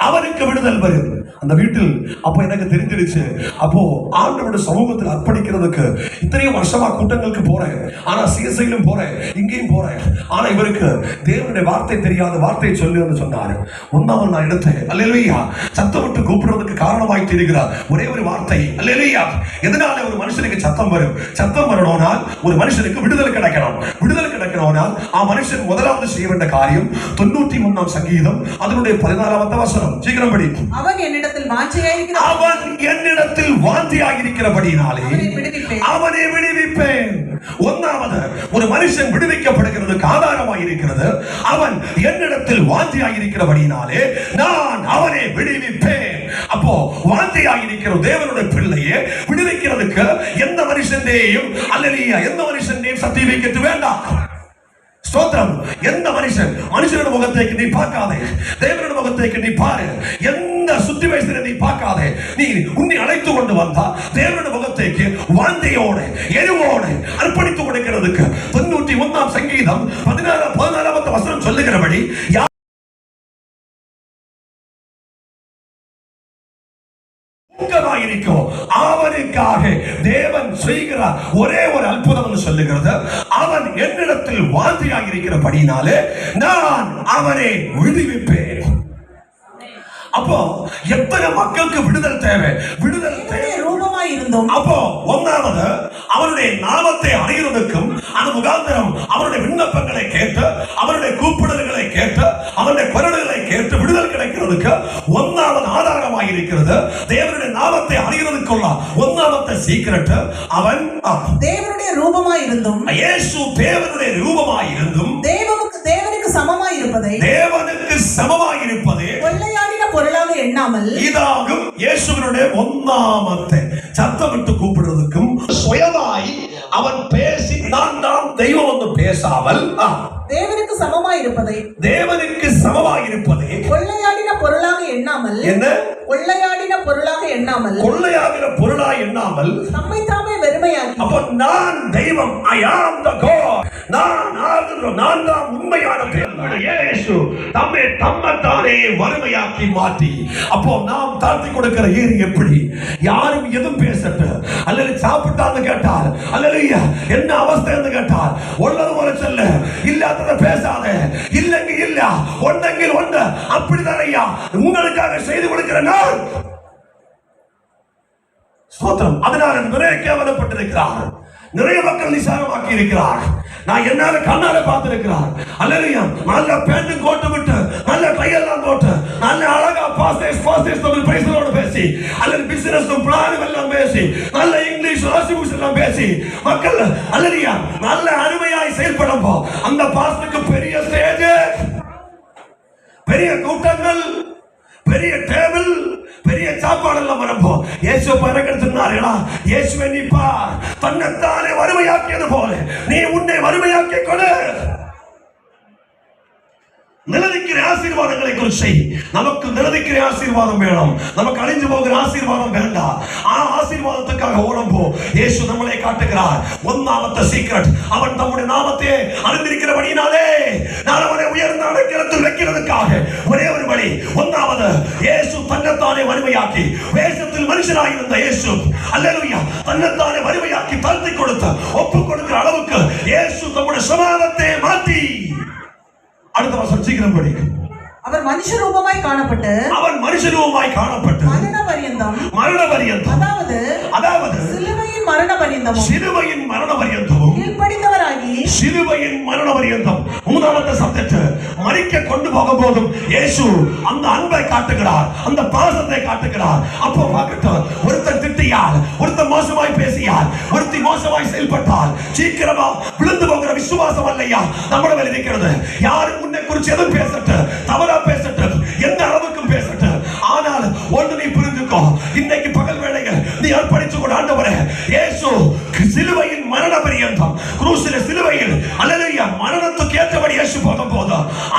அவனுக்கு விடுதல் வரும். அந்த வீட்டில் அப்ப எனக்கு தெரிஞ்சிருச்சு, அப்போ ஆண்டவருடைய சமூகத்தில் அர்ப்பணிக்கிறதுக்கு இத்தனையும் வருஷமா கூட்டங்களுக்கு போறேன், ஆனா சிஎஸ்ஐயிலும் போறேன், இங்கேயும் போறேன், ஆனா இவருக்கு தேவனுடைய வார்த்தை தெரியாத வார்த்தையை சொல்லி சொன்னாரு. ஒன்னாவது நான் எடுத்தேன் அல்லேலூயா சத்தம் விட்டு கூப்பிடுறதுக்கு காரணமாய் தெரிகிறார் ஒரே ஒரு வார்த்தை அல்லேலூயா. எதனால ஒரு மனுஷனுக்கு சத்தம் வரும்? சத்தம் வரணும்னால் ஒரு மனுஷனுக்கு விடுதலை கிடைக்கணும். விடுதலை கிடைக்கணும்னால் மனுஷன் முதலாவது செய்ய வேண்டிய காரியம் 93ஆம் சங்கீதம் அதனுடைய 14வது வசனம். சீக்கிரம் படி. அவன் என்னிடத்தில் வாஞ்சியாயிருக்கிறபடினாலே அவனை விடுவிப்பேன். ஒன்றாவது ஒரு மனுஷன் விடுவிக்கப்படுகிறதுக்கு ஆதாரமாக இருக்கிறது, அவன் என்னிடத்தில் வாஞ்சியாயிருக்கிறபடினாலே நான் அவனை விடுவிப்பேன். அப்போ வாஞ்சியாயிருக்கிற தேவனுடைய பிள்ளையே விடுவிக்கிறதுக்கு எந்த மனுஷனையும் அல்லேலூயா எந்த மனுஷனையும் சத்திய வைக்க வேண்டாம். ஸ்தோத்திரம். எந்த மனுஷனோட முகத்தைக்கு நீ பார்க்காதே, தேவனுடைய முகத்தைக்கு நீ பாரு. எந்த சுத்தி வயசுல நீ பார்க்காதே. நீ உன்னை அழைத்து கொண்டு வந்தா தேவனுடைய முகத்தைக்கு வாஞ்சையோடு எரிவோடு அர்ப்பணித்து கொடுக்கிறதுக்கு 91ஆம் சங்கீதம் 14வது வசனம் சொல்லுகிறபடி அவனுக்காக தேவன் செய்கிற ஒரே ஒரு அற்புதம் சொல்லுகிறது, அவன் என்னிடத்தில் வாஞ்சியாக இருக்கிறபடினாலே நான் அவனை விடுவிப்பேன். அப்போ எத்தனை மக்களுக்கு விடுதல் தேவை? விடுதல் தேவை ரூபமாய் இருந்தோம். அப்போ ஒன்றாவது அவருடைய நாமத்தை அறிகிறதுக்கும் அந்த முகாந்திரம் அவருடைய விண்ணப்பங்களை கேட்டு அவருடைய கூப்பிடுதல்களை கேட்டு அவருடைய குரல்களை கேட்டு விடுதல் கிடைக்கிறதுக்கு ஒன்றாவது ஆதாரமாக இருக்கிறது. தேவனுடைய நாமத்தை அறிகிறதுக்குள்ள ஒன்றாவது சீக்கிரட் அவன் தேவனுடைய ரூபமாய் இருந்தும் இயேசு தேவனுடைய ரூபமாய் இருந்தும் தேவனுக்கு சமமாய் இருப்பதே கொள்ளையாடின பொருளாக எண்ணாமல் இதாகும். இயேசுவினுடைய ஒன்றாமத்தை சத்தமிட்டு கூப்பிடுறதுக்கும் சுயமாய் அவன் பேசி நான் தெய்வம் வந்து பேசாமல் தேவனுக்கு சமமாய் இருப்பதே கொள்ளையாடின பொருளாக எண்ணாமல் என்ன கொள்ளையாடின பொருளாக எண்ணாமல் தம்மை தாமே வெறுமையாக்கி. அப்போ நான் தெய்வம், I am the God, நான் தான் உண்மையான தேவன். இயேசு தம்மைத்தானே வறுமையாக்கி மாற்றி. அப்போ நாம் தாழ்த்தி கொடுக்கிற ஏறி எப்படி? யாரும் எதுவும் பேசட்டு அல்லது சாப்பிட்டான்னு கேட்டார் அல்லது என்ன அவஸ்தை என்று கேட்டார் உள்ளது போல சொல்ல, இல்லாதத பேசாத, இல்லங்க இல்ல ஒன்றங்கில் ஒன்று அப்படிதான் ஐயா உங்களுக்காக செய்து கொடுக்கிற நான். ஸ்தோத்திரம். அதனால நிறைய கேவலப்பட்டிருக்கிறார், நிறைய மக்கள் நிசாரமாக்கி இருக்கிறார். நான் என்னால கண்ணால பார்த்திருக்கிறார். அல்லேலூயா. நல்ல பேண்ட் கோட்டு விட்டு நல்ல கையெல்லாம் போட்டு நல்ல அழகா பாஸ்டர்ஸ் தமிழ் பிரைஸ்லோட பேசி அல்லது பிசினஸ் பிளான் எல்லாம் பேசி நல்ல இங்கிலீஷ் ஆசிபூஸ் எல்லாம் பேசி மக்கள் அல்லேலூயா நல்ல அருமையாய் செயல்படும் போ அந்த பாஸ்டருக்கு பெரிய ஸ்டேஜ், பெரிய கூட்டங்கள், பெரிய டேபிள், பெரிய சாப்பாடு எல்லாம் வரப்போ இயேசு பரகெடுத்துனாரா? இயேசுவை நீ பார், தன்னைத்தானே வறுமையாக்கியது போல நீ உன்னை வறுமையாக்கி கொடு. நிலதிக்கிற ஆசீர்வாதங்களை குறித்து நமக்கு நிலதிக்கிற ஆசீர்வாதம் வேணும். நமக்கு அழிஞ்சு போகிற ஆசீர்வாதம் வேண்டாம். ஆசீர்வாதத்துக்காக ஓடும் போ. இயேசு நம்மளை காட்டுகிறார் ஒன்றாவது சீக்ரெட். அவன் தம்முடைய நாமத்தை அறிந்திருக்கிறபடினாலே நான் அவனை உயர்ந்த அடைக்கலத்தில் வைக்கிறதுக்காக ஒரே ஒரு வழி. ஒன்றாவது இயேசு தன்னைத்தானே வறுமையாக்கி வேஷத்தில் மனுஷனாக இருந்த இயேசு அல்லேலூயா தன்னைத்தானே வறுமையாக்கி தாழ்த்தி கொடுத்த ஒப்பு கொடுக்கிற அளவுக்கு இயேசு தம்முடைய சுபாவத்தை மாற்றி. அடுத்த வசனம் சீக்கிரம் படி. அவர் மனுஷ ரூபமாய் காணப்பட்டு மரண பரியந்தம் அதாவது சிலுவையின் மரண பரியந்தமும் சிலுவையின் மரண பரியந்தம் மூன்றாவது சப்ஜெக்ட் மரிக்க கொண்டு போகும் போதும் இயேசு அந்த அன்பை காட்டுகிறார், அந்த பாசத்தை காட்டுகிறார். அப்போ பார்க்கட்டும், ஒருத்தர் திட்டியால், ஒருத்தர் மோசமாய் பேசியால், ஒருத்தி மோசமாய் செயல்பட்டால் சீக்கிரமா விழுந்து போகிற விசுவாசம் அல்லையா நம்மள இருக்கிறது. யாரும் உன்னை குறித்து எதுவும் பேசட்டு, தவறா பேசட்டு, எந்த വായിച്ചു പോകുമ്പോൾ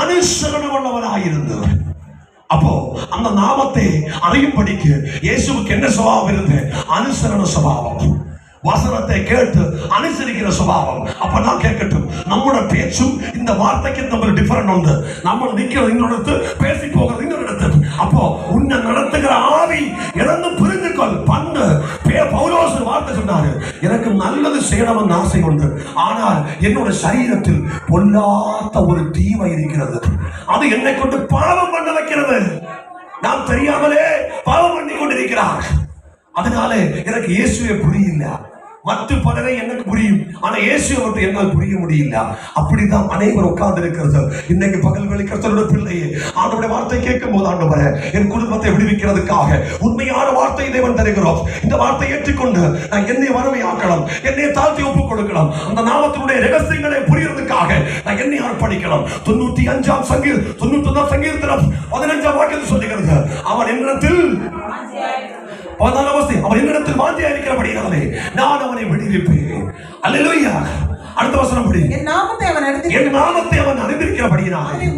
അനുസരണമുള്ളവനായിരുന്നു. അപ്പോ അന്ന നാമത്തെ അറിയുമ്പടിക്ക് യേശുവിക്ക് എന്നെ സ്വഭാവം വരുന്നത് അനുസരണ സ്വഭാവം. வசனத்தை கேட்டு அனுசரிக்கிற சுபாவம். அப்ப நான் கேட்கட்டும், நம்மளோட பேச்சும் இந்த வார்த்தைக்கு நம்ம டிஃபரெண்ட் உண்டு. நம்ம நிக்கிறது இன்னொரு பேசி போகிறது இன்னொரு இடத்து. அப்போ உன்னை நடத்துகிற ஆவி இழந்து புரிந்துக்கொள் பண்ணு. பவுலோஸ் வார்த்தை சொன்னாரு, எனக்கு நல்லது செய்யணும்னு ஆசை உண்டு, ஆனால் என்னோட சரீரத்தில் பொல்லாத ஒரு தீமை இருக்கிறது, அது என்னை கொண்டு பாவம் பண்ண வைக்கிறது. நாம் தெரியாமலே பாவம் பண்ணி கொண்டிருக்கிறார். அதனால எனக்கு இயேசுவே புரியல. மற்ற பலரை எனக்கு புரியும், ஆனா இயேசுவை மட்டும் என்னால் புரிய முடியல. அப்படிதான் அனைவரும் உட்கார்ந்து இருக்கிறது. இன்னைக்கு பகல் வேளை கர்த்தருடைய பிள்ளையே, ஆண்டவருடைய வார்த்தை கேட்கும் போது, ஆண்டவரே என் குடும்பத்தை விடுவிக்கிறதுக்காக உண்மையான வார்த்தையை தேவன் தருகிறோம். இந்த வார்த்தையை ஏற்றுக்கொண்டு நான் என்னை வறுமையாக்கலாம், என்னை தாழ்த்தி ஒப்புக் கொடுக்கலாம், அந்த நாமத்தினுடைய ரகசியங்களை புரியறதுக்காக நான் என்னை அர்ப்பணிக்கலாம். 95ஆம் சங்கீதம் 91ஆம் சங்கீதம் 15ஆம் வாக்கியத்தில் சொல்லுகிறது, அவன் என்னிடத்தில் அவன் என்னிடத்தில் வாஞ்சியா இருக்கிறபடியாலே நான் அவனை விடுவிப்பேன். அல்லேலூயா. அடுத்த வசனம் படி. என் நாமத்தை அவன் அறிந்திருக்கிறபடியாலே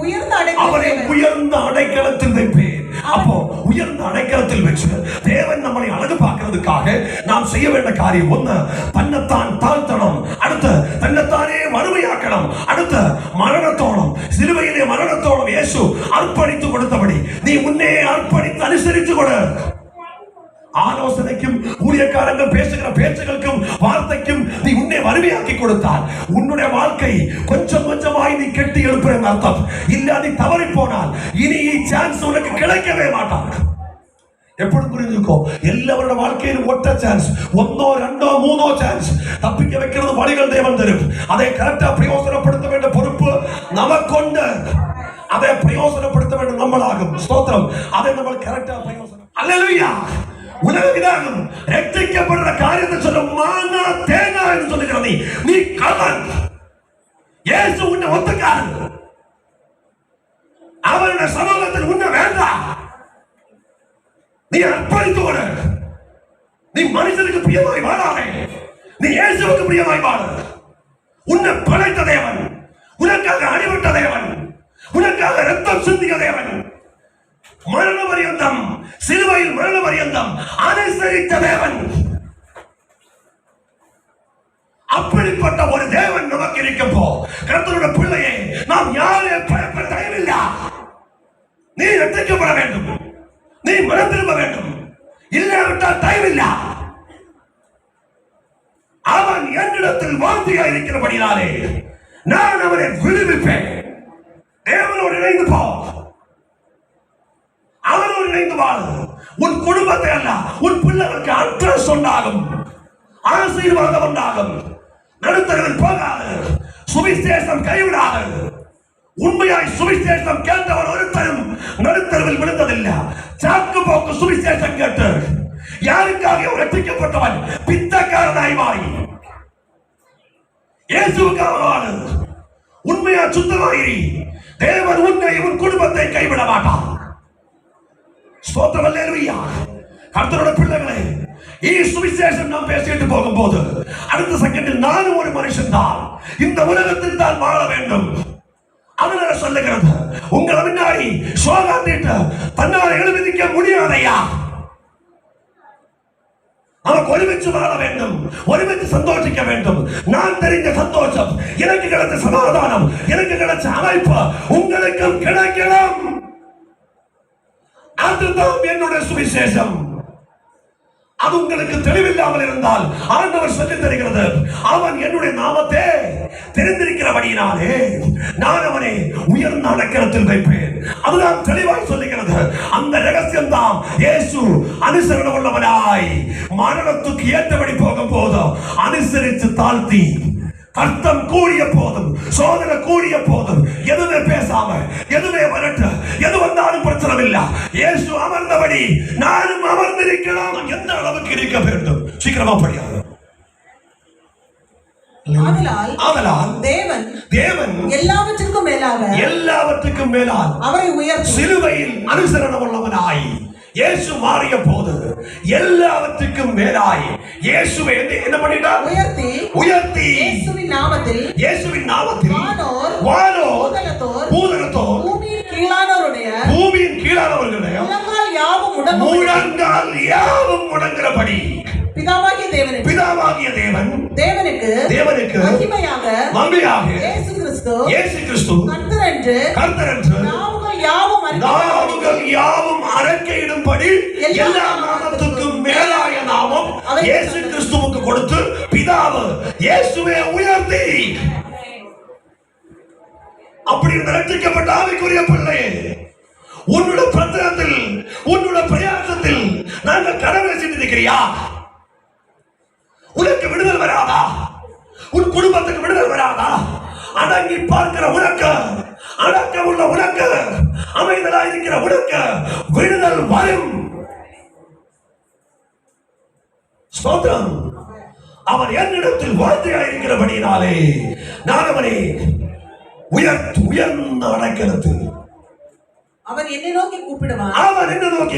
அவனை உயர்ந்த அடைக்கலத்தில் வைப்பேன். அப்போ உயர்ந்த அடைக்கலத்தில் வச்சு தேவன் நம்மளை அழகு பார்க்கிறதுக்காக நாம் செய்ய வேண்டிய காரியம் ஒண்ணு, தன்னைத்தான் தாழ்த்தணும். அடுத்து தன்னைத்தானே வறுமையாக்கணும். அடுத்து மரணத்தோളം, சிலுவையிலே மரணத்தோളം இயேசு அர்ப்பணித்து கொடுத்தபடி நீ முன்னே அர்ப்பணித்து அனுசரித்து கொடு. ஆலோசனைக்கும் ஊழியக்காரங்கள் பேசுகிற பேச்சுகளுக்கும் வார்த்தைக்கும் நீ உன்னை வறுமையாக்கி கொடுத்தால் உன்னுடைய வாழ்க்கை கொஞ்சம் கொஞ்சமாய் நீ கெட்டி எழுப்புற அர்த்தம். இல்ல நீ தவறி போனால் இனி சான்ஸ் உனக்கு கிடைக்கவே மாட்டான். எப்படி புரிஞ்சுக்கோ, எல்லாரோட வாழ்க்கையில் ஒட்ட சான்ஸ், ஒன்னோ ரெண்டோ மூணோ சான்ஸ். தப்பிக்க வைக்கிறது வழிகள் தேவன் தரும். அதை கரெக்டா பிரயோசனப்படுத்த வேண்டிய பொறுப்பு நமக்கொண்டு. அதை பிரயோசனப்படுத்த வேண்டும் நம்மளாகும். ஸ்தோத்திரம். அதை நம்ம கரெக்டா பிரயோசனம். அல்லேலூயா. உலகம் ரட்சிக்கப்படுற காரியத்தை சொல்ல மானா தேனா என்று சொல்லுகிறது. நீ கவன். இயேசு உன்னை ஒத்துக்காரு. அவருடைய சமூகத்தில் உன்னை வேண்டாம். நீ அர்ப்பணித்து கொடு. நீ மனுஷனுக்கு பிரியமாய் வாழாதே, நீ இயேசுவுக்கு பிரியமாய் வாழ. உன்னை படைத்த தேவன், உனக்காக அடிபட்ட தேவன், உனக்காக ரத்தம் சிந்திய தேவன், மரண பரியந்தம், சிலுவையில் மரண பரியந்தம் அனுசரித்த தேவன். அப்படிப்பட்ட ஒரு தேவன் நமக்கு இருக்கப்போ கர்த்தருடைய பிள்ளையே, நாம் யாரை பயப்பட தேவையில்லை. நீ ரட்சிக்கப்பட வேண்டும், நீ மனம் திரும்ப வேண்டும். இல்லாவிட்டால் தேவையில்லை. அவன் என்னிடத்தில் வாஞ்சியா இருக்கிறபடினாலே நான் அவனை விடுவிப்பேன். தேவனோடு இணைந்து போ, அவனோடு இணைந்து வாழ. உன் குடும்பத்தை அல்ல, உன் பிள்ளைகளுக்கு அட்ரஸ் உண்டாகும், ஆசீர்வாதம் உண்டாகும். நடுத்தரவில் போகாது, சுவிசேஷம் கைவிடாது. உண்மையாய் சுவிசேஷம் கேட்டவன் ஒருத்தரும் நடுத்தரவில் விழுந்ததில்லை. சாக்கு போக்கு சுவிசேஷம் கேட்டு யாருக்காக ரட்சிக்கப்பட்டவன் பித்தக்காரனாய் மாறி இயேசுவுக்காக வாழு. உண்மையா சுத்தமாயிரி. தேவன் உன்னை உன் குடும்பத்தை கைவிட மாட்டான். ஸ்தோத்திரம். அல்லேலூயா. கர்த்தருடைய பிள்ளைகளே, சுவிசேஷம் நாம் பேசிட்டு போகும்போது அடுத்த செகண்டில் நானும் ஒரு மனுஷன் தான், இந்த உலகத்தில் தான் வாழ வேண்டும். அதனால சொல்லுகிறது, உங்களை முன்னாடி சோகாட்டிட்டு தன்னால் எழுதிக்க முடியாதையா. நமக்கு ஒருமிச்சு வாழ வேண்டும், ஒருமிச்சு சந்தோஷிக்க வேண்டும். நான் தெரிஞ்ச சந்தோஷம், எனக்கு கிடைச்ச சமாதானம், எனக்கு கிடைச்ச அமைப்பு உங்களுக்கும் கிடைக்கணும். அதுதான் என்னுடைய சுவிசேஷம். அது உங்களுக்கு தெளிவில்லாமல் இருந்தால் ஆண்டவர் சொல்லி தருகிறது, அவன் என்னுடைய நாமத்தை தெரிந்திருக்கிறபடியினாலே நான் அவனை உயர்ந்த அடைக்கலத்தில் வைப்பேன். அதுதான் தெளிவாய் சொல்லுகிறது. அந்த ரகசியம் தான் இயேசு அனுசரணை உள்ளவனாய் மரணத்துக்கு ஏற்றபடி போகும் போது அனுசரித்து தாழ்த்தி, கஷ்டம் கூடிய போதும், சோதனை கூடிய போதும் எதுவுமே பேசாம, எதுவுமே வரட்டு, எது வந்தாலும் பிரச்சனை இல்லை. இயேசு அமர்ந்தபடி நானும் அமர்ந்திருக்கலாம். எந்த அளவுக்கு இருக்க வேண்டும்? சீக்கிரமா படியாது. ஆதலால் தேவன் எல்லாவற்றுக்கும் மேலாக அவரை உயர்த்தி சிலுவையில் அனுசரணை உள்ளவனாய் இயேசு மாறிய போது எல்லாவற்றுக்கும் மேலாய் இயேசுவை என்ன பண்ணிட்டார்? உயர்த்தி இயேசுவின் நாமத்தில் வானோர் பூதலத்தோர் பூமியின் கீழானவர்களுடைய முழங்கால் யாவும் முடங்குகிறபடி பிதாவாகிய தேவனுக்கு மகிமையாக இயேசு கிறிஸ்து கர்த்தரென்று நாவுகள் யாவும் அறிக்கையிடும்படி எல்லா நாமத்துக்கும் மேலாய நாமம் இயேசு கிறிஸ்துவுக்கு கொடுத்து பிதாவு இயேசுவை உயர்த்தி அப்படி ரட்சிக்கப்பட்ட ஆவிக்குரிய பிள்ளையே, உன்னுடைய பிரச்சனத்தில் உன்னுடைய பிரயாசத்தில் நாங்கள் கடவுளை சிந்திக்கிறியா? உனக்கு விடுதல் வராதா? உன் குடும்பத்துக்கு விடுதல் வராதா? அடங்கி பார்க்கிற உனக்கு, அடக்க உள்ள உனக்கு, அமைதலா இருக்கிற உனக்கு விடுதல் வரும். ஸ்தோத்திரம். அவர் என்னிடத்தில் வார்த்தையாக இருக்கிறபடியினாலே நான் அவனை உயர்ந்த அடைக்கலத்தில் அவன் என்னை நோக்கி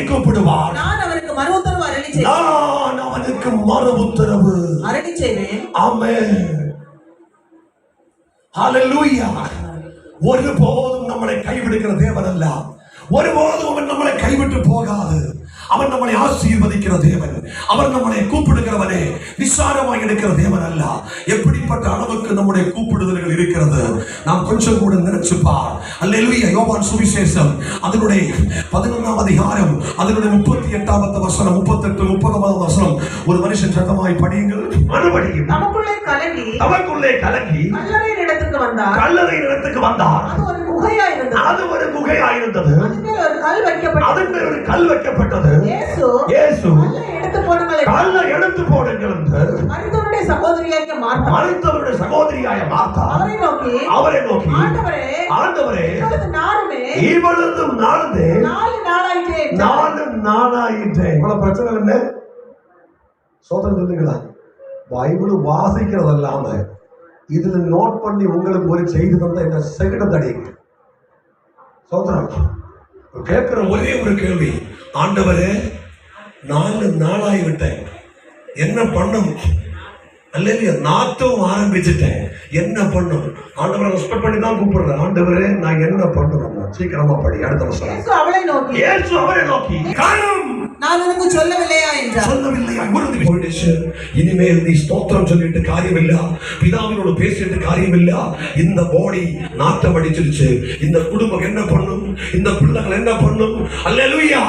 கூப்பிடுவார். நான் அவனுக்கு மறு உத்தரவு அருளி செய்வேன். ஆமென். ஹல்லேலூயா. ஒருபோதும் நம்மளை கைவிடுகிற தேவன் அல்ல. ஒருபோதும் அவன் நம்மளை கைவிட்டு போகாது. அவன் நம்மளை ஆசீர்வதிக்கிற தேவன். அவர் நம்மளை கூப்பிடுகிறவனே விசாரமாய் எடுக்கிற தேவன் அல்ல. எப்படிப்பட்ட அளவுக்கு நம்முடைய கூப்பிடுதல்கள் இருக்கிறது நாம் கொஞ்சம் கூட நினைச்சுப்பார். அல்லேலூயா. யோவான் சுவிசேஷம் அதனுடைய 11ஆம் அதிகாரம் அதனுடைய 38வது வசனம் 38 30வது வசனம் ஒரு மனுஷன் சத்தமாய் படியுங்கள். மறுபடியும் தமக்குள்ளே கலங்கி கல்லறை இடத்துக்கு வந்தார். அது ஒரு குகையாயிருந்தது. அதன் மேல் ஒரு கல் வைக்கப்பட்டது. இயேசு கல்லை எடுத்து போடுங்கள் என்று மரித்தவருடைய சகோதரியாய மார்த்தா அவரை நோக்கி ஆண்டவரே இவ்வளவும் நாளே 4 நாளாயிற்றே. இவ்வளவு பிரச்சனை என்ன? சோதனை சொல்லுங்களா? பைபிள் வாசிக்கிறது இல்லாம இதுல நோட் பண்ணி உங்களுக்கு ஒரு செய்தி தந்தா என்ன செகண்ட் தடிங்க. சோதனம் கேட்கிற ஒரே ஒரு கேள்வி, ஆண்டவரே 4 நாளாகி விட்டேன், என்ன பண்ணும்? அல்லையா, நாட்டம் ஆரம்பிச்சுட்டேன், என்ன பண்ணும்? ஆண்டவரை ரெஸ்பெக்ட் பண்ணி தான் கூப்பிடுறேன். ஆண்டவரே நான் என்ன பண்ணுவேன்? சீக்கிரமா படி. அடுத்த வருஷம் இயேசு அவரை நோக்கி காணும் நான் உனக்கு சொல்லவில்லையா என்றார். சொல்லவில்லையா? இனிமேல் நீ ஸ்தோத்திரம் சொல்லிட்டு காரியம் இல்ல, பிதாவினோடு பேசிட்டு காரியம் இல்ல. இந்த பாடி நாட்டம் அடிச்சிருச்சு. இந்த குடும்பம் என்ன பண்ணும்? இந்த பிள்ளைகள் என்ன பண்ணும்? அல்லேலூயா.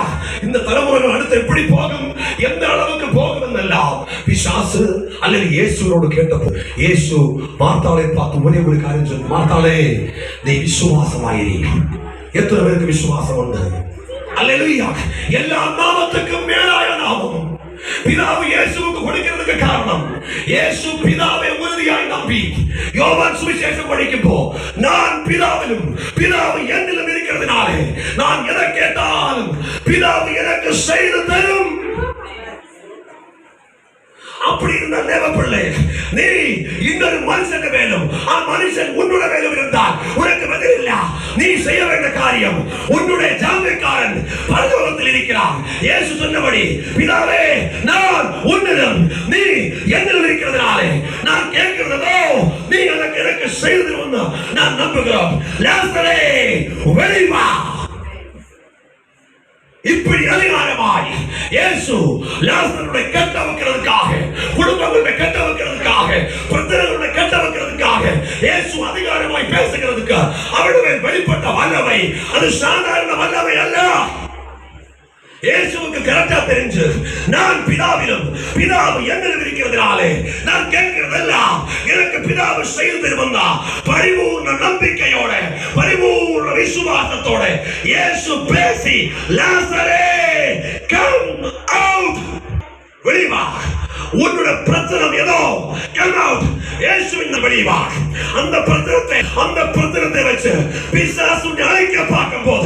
இந்த தலைமுறைகள் அடுத்து எப்படி போகும், எந்த அளவுக்கு போகும் எல்லாம் பிசாசு அல்லது இயேசுவோடு கேட்டப்போ இயேசு மார்த்தாளை பார்த்து ஒரே ஒரு காரியம் சொல்லு, மார்த்தாளே நீ விசுவாசமாயிரி. எத்தனை பேருக்கு விசுவாசம் உண்டு? அல்லேலூயா. எல்லா நாமத்துக்கும் மேலாய நாமம் பிதாவு இயேசுவுக்கு கொடுக்கிறதுக்கு காரணம் இயேசு பிதாவை உறுதியாய் நம்பி யோவான் சுவிசேஷம் படிக்கும் போ, நான் பிதாவிலும் பிதாவு என்னிலும் இருக்கிறதுனாலே நான் எதை கேட்டாலும் பிதாவு எனக்கு செய்து தரும். அப்படி இருந்த தேவ பிள்ளை, நீ இன்னொரு மனுஷன் வேணும், மனுஷன் உன்னுடைய வேலும் இருந்தால் உனக்கு பதில் இல்ல. நீ செய்ய வேண்டிய காரியம், உன்னுடைய ஜாமீன்காரன் பரலோகத்தில் இருக்கிறான். இயேசு சொன்னபடி பிதாவே நான் உன்னிடம் நீ என்னிடம் இருக்கிறதுனாலே நான் கேட்கிறதோ நீ எனக்கு செய்து நான் நம்புகிறோம். லாசரே வெளிவா. இப்படி அதிகாரமாய் இயேசு லாசருடைய கட்ட வைக்கிறதுக்காக, குடும்பங்களுடைய கட்ட வைக்கிறதுக்காக, பிரச்சனைகளுடைய கட்ட வைக்கிறதுக்காக இயேசு அதிகாரமாய் பேசுகிறதுக்கு அவருடைய வெளிப்பட்ட வல்லமை அது சாதாரண வல்லமை அல்ல. இயேசுவுக்கு கரெக்டா தெரிஞ்சு நான் பிதாவிலும் பிதாவு என்னிடம் இருக்கிறதுனாலே நான் கேட்கிறதெல்லாம் எனக்கு பிதாவு செய்து தருவதா பரிபூர்ண நம்பிக்கையோட பரிபூர்ண விசுவாசத்தோட இயேசு பேசி லாசரே கம் அவுட், வெளிவா. உன்னுடைய பிரச்சனை ஏதோ கம் அவுட், இயேசுவின் வெளிவா. அந்த பிரச்சனத்தை வச்சு பிசாசு அழைக்க பார்க்கும் போது